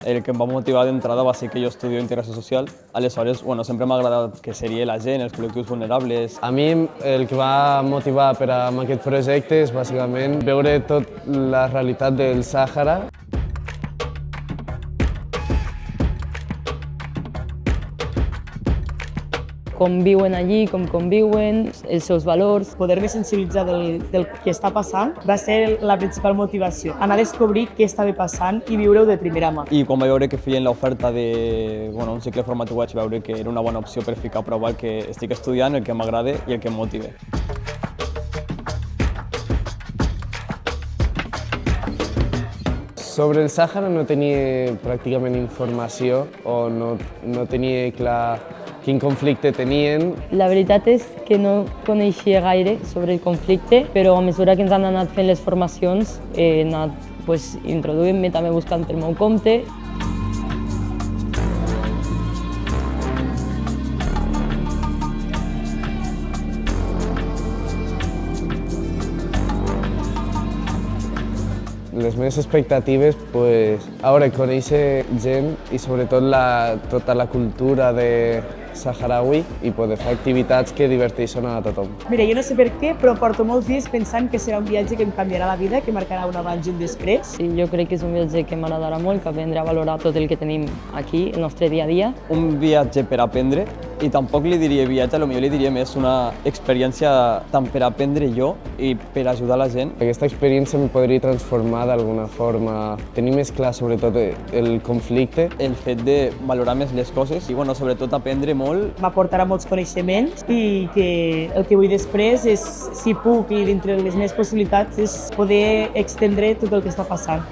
El que em va motivar d'entrada va ser que jo estudio integració social. Aleshores, sempre m'ha agradat que seria la gent, els col·lectius vulnerables. A mi el que va motivar per a aquest projecte és bàsicament veure tota la realitat del Sàhara. Com viuen allí, com conviuen, els seus valors. Poder-me sensibilitzar del que està passant va ser la principal motivació. Anar a descobrir què estava passant i viure-ho de primera mà. I quan vaig veure que feien l'oferta d'un cicle formatiu vaig veure que era una bona opció per ficar a prova el que estic estudiant, el que m'agrada i el que em motiva. Sobre el Sàhara no tenia pràcticament informació o no tenia clar quin conflicte tenien. La veritat és que no coneixia gaire sobre el conflicte, però a mesura que ens han anat fent les formacions he anat introduint-me, també buscant pel meu compte. Les meves expectatives, conèixer gent i sobretot tota la cultura saharaui i poder fer activitats que diverteixen a tothom. Mira, jo no sé per què, però porto molts dies pensant que serà un viatge que em canviarà la vida, que marcarà un abans i un després. Sí, jo crec que és un viatge que m'agradarà molt, que aprendré a valorar tot el que tenim aquí, el nostre dia a dia. Un viatge per aprendre, i tampoc li diria viatge, potser li diria més una experiència tant per aprendre jo i per ajudar la gent. Aquesta experiència em podria transformar d'alguna forma, tenir més clar sobretot el conflicte. El fet de valorar més les coses i sobretot aprendre molt. M'aportarà molts coneixements i que el que vull després és, si puc i dintre les meves possibilitats, és poder extendre tot el que està passant.